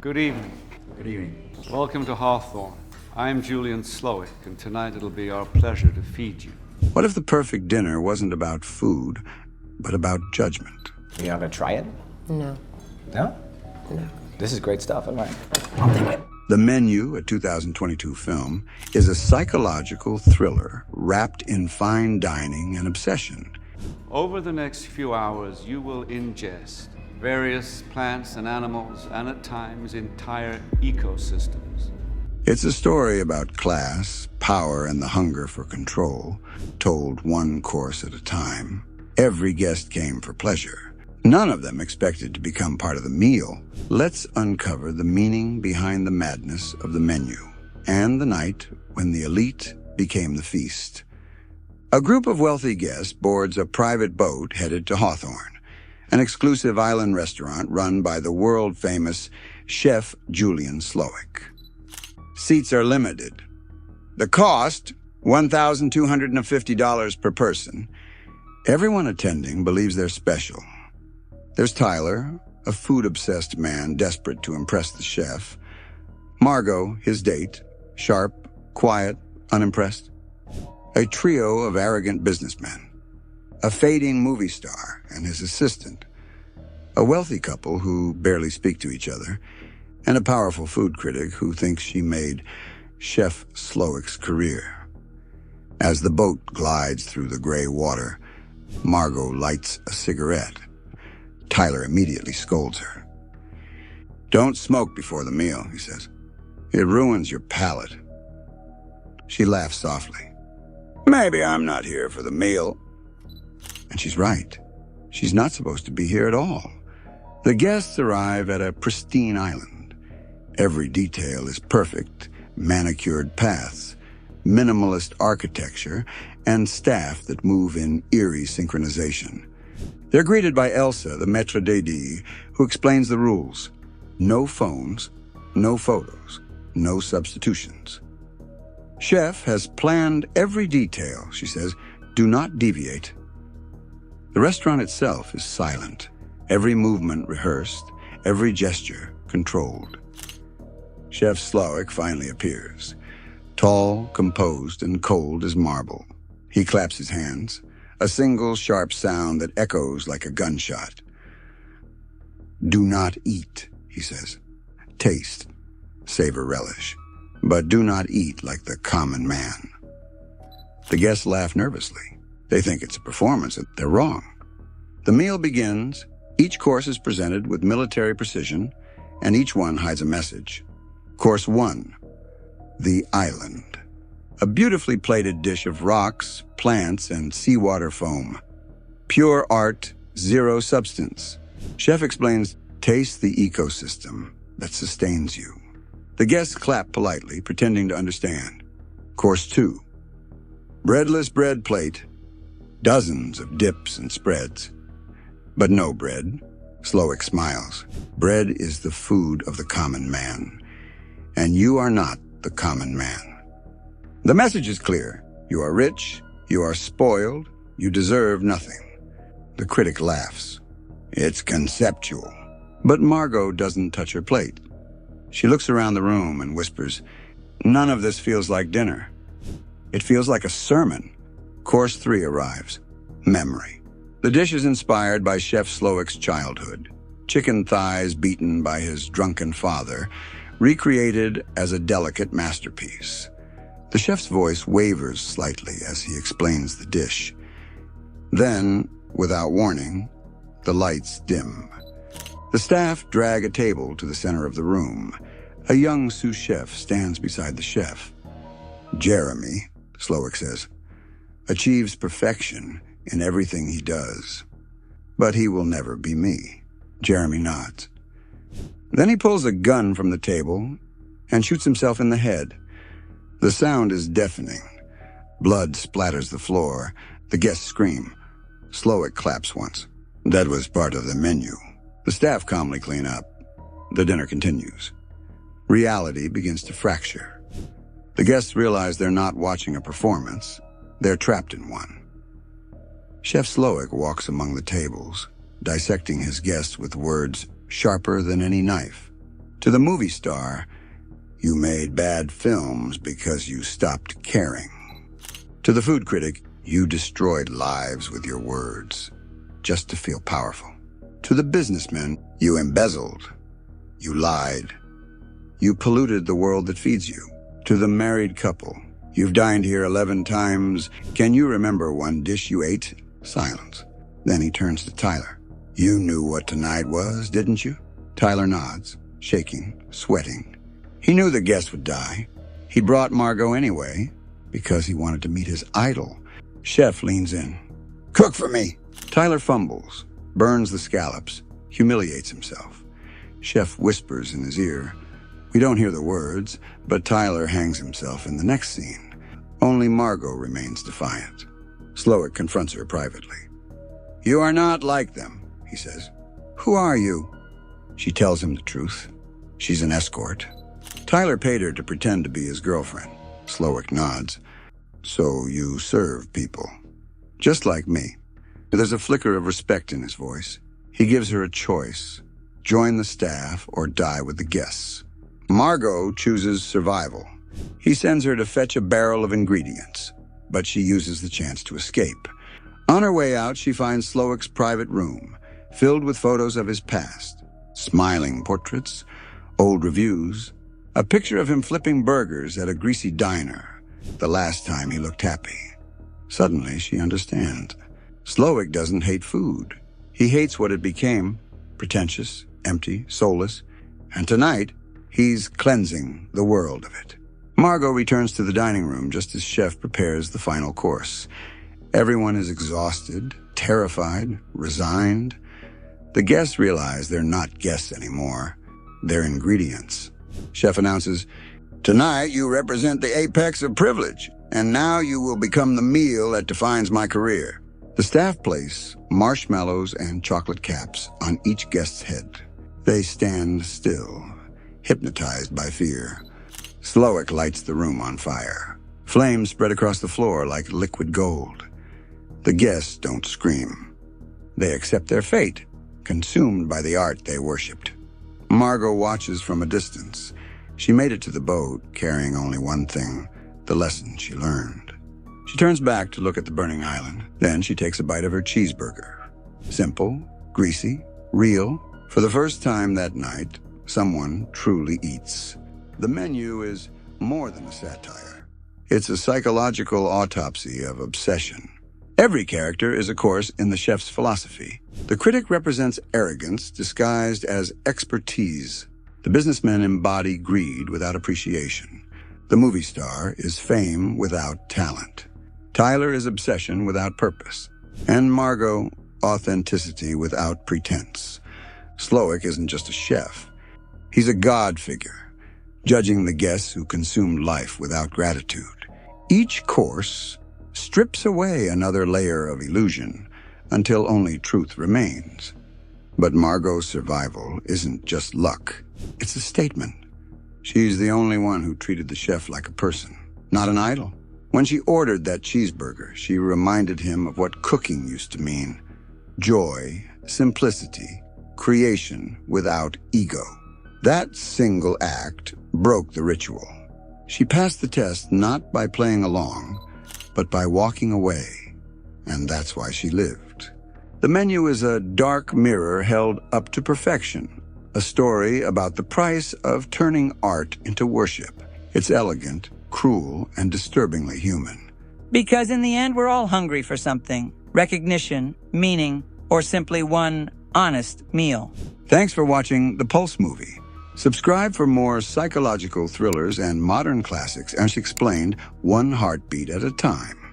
Good evening. Good evening. Welcome to Hawthorne. I'm Julian Slowik, and tonight it'll be our pleasure to feed you. What if the perfect dinner wasn't about food, but about judgment? You're not gonna try it? No. No? No. This is great stuff. I'm like, I'll take it. The Menu, a 2022 film, is a psychological thriller wrapped in fine dining and obsession. Over the next few hours, you will ingest various plants and animals, and at times entire ecosystems. It's a story about class, power, and the hunger for control, told one course at a time. Every guest came for pleasure. None of them expected to become part of the meal. Let's uncover the meaning behind the madness of the menu, and the night when the elite became the feast. A group of wealthy guests boards a private boat headed to Hawthorne, an exclusive island restaurant run by the world-famous Chef Julian Slowik. Seats are limited. The cost, $1,250 per person. Everyone attending believes they're special. There's Tyler, a food-obsessed man desperate to impress the chef. Margot, his date, sharp, quiet, unimpressed. A trio of arrogant businessmen. A fading movie star and his assistant. A wealthy couple who barely speak to each other. And a powerful food critic who thinks she made Chef Slowik's career. As the boat glides through the gray water, Margot lights a cigarette. Tyler immediately scolds her. "Don't smoke before the meal," he says. "It ruins your palate." She laughs softly. "Maybe I'm not here for the meal." And she's right. She's not supposed to be here at all. The guests arrive at a pristine island. Every detail is perfect: manicured paths, minimalist architecture, and staff that move in eerie synchronization. They're greeted by Elsa, the maître d'hôtel, who explains the rules. No phones, no photos, no substitutions. "Chef has planned every detail," she says. "Do not deviate." The restaurant itself is silent. Every movement rehearsed, every gesture controlled. Chef Slowik finally appears. Tall, composed, and cold as marble. He claps his hands. A single sharp sound that echoes like a gunshot. "Do not eat," he says. "Taste, savor, relish. But do not eat like the common man." The guests laugh nervously. They think it's a performance, and they're wrong. The meal begins. Each course is presented with military precision, and each one hides a message. Course 1, the island. A beautifully plated dish of rocks, plants, and seawater foam. Pure art, zero substance. Chef explains, taste the ecosystem that sustains you. The guests clap politely, pretending to understand. Course 2, breadless bread plate. Dozens of dips and spreads. But no bread. Slowik smiles. Bread is the food of the common man. And you are not the common man. The message is clear. You are rich, you are spoiled, you deserve nothing. The critic laughs. It's conceptual. But Margot doesn't touch her plate. She looks around the room and whispers, "None of this feels like dinner. It feels like a sermon." Course 3 arrives. Memory. The dish is inspired by Chef Slowik's childhood. Chicken thighs beaten by his drunken father, recreated as a delicate masterpiece. The chef's voice wavers slightly as he explains the dish. Then, without warning, the lights dim. The staff drag a table to the center of the room. A young sous chef stands beside the chef. "Jeremy," Slowik says, "achieves perfection in everything he does. But he will never be me." Jeremy nods. Then he pulls a gun from the table and shoots himself in the head. The sound is deafening. Blood splatters the floor. The guests scream. Slowik claps once. That was part of the menu. The staff calmly clean up. The dinner continues. Reality begins to fracture. The guests realize they're not watching a performance. They're trapped in one. Chef Slowik walks among the tables, dissecting his guests with words sharper than any knife. To the movie star, you made bad films because you stopped caring. To the food critic, you destroyed lives with your words, just to feel powerful. To the businessman, you embezzled, you lied, you polluted the world that feeds you. To the married couple, you've dined here 11 times. Can you remember one dish you ate? Silence. Then he turns to Tyler. You knew what tonight was, didn't you? Tyler nods, shaking, sweating. He knew the guest would die. He brought Margot anyway, because he wanted to meet his idol. Chef leans in. Cook for me. Tyler fumbles, burns the scallops, humiliates himself. Chef whispers in his ear. We don't hear the words, but Tyler hangs himself in the next scene. Only Margot remains defiant. Slowik confronts her privately. You are not like them, he says. Who are you? She tells him the truth. She's an escort. Tyler paid her to pretend to be his girlfriend. Slowik nods. So you serve people. Just like me. There's a flicker of respect in his voice. He gives her a choice. Join the staff or die with the guests. Margot chooses survival. He sends her to fetch a barrel of ingredients, but she uses the chance to escape. On her way out, she finds Slowik's private room, filled with photos of his past, smiling portraits, old reviews, a picture of him flipping burgers at a greasy diner, the last time he looked happy. Suddenly, she understands. Slowik doesn't hate food. He hates what it became, pretentious, empty, soulless, and tonight, he's cleansing the world of it. Margot returns to the dining room just as Chef prepares the final course. Everyone is exhausted, terrified, resigned. The guests realize they're not guests anymore. They're ingredients. Chef announces, Tonight you represent the apex of privilege, and now you will become the meal that defines my career. The staff place marshmallows and chocolate caps on each guest's head. They stand still, hypnotized by fear. Slowik lights the room on fire. Flames spread across the floor like liquid gold. The guests don't scream. They accept their fate, consumed by the art they worshipped. Margot watches from a distance. She made it to the boat, carrying only one thing, the lesson she learned. She turns back to look at the burning island. Then she takes a bite of her cheeseburger. Simple, greasy, real. For the first time that night, someone truly eats. The menu is more than a satire. It's a psychological autopsy of obsession. Every character is a course in the chef's philosophy. The critic represents arrogance disguised as expertise. The businessmen embody greed without appreciation. The movie star is fame without talent. Tyler is obsession without purpose. And Margot, authenticity without pretense. Slowik isn't just a chef. He's a god figure, judging the guests who consumed life without gratitude. Each course strips away another layer of illusion until only truth remains. But Margot's survival isn't just luck. It's a statement. She's the only one who treated the chef like a person, not an idol. When she ordered that cheeseburger, she reminded him of what cooking used to mean. Joy, simplicity, creation without ego. That single act broke the ritual. She passed the test not by playing along, but by walking away. And that's why she lived. The menu is a dark mirror held up to perfection, a story about the price of turning art into worship. It's elegant, cruel, and disturbingly human. Because in the end, we're all hungry for something. Recognition, meaning, or simply one honest meal. Thanks for watching The Pulse Movie. Subscribe for more psychological thrillers and modern classics as explained, one heartbeat at a time.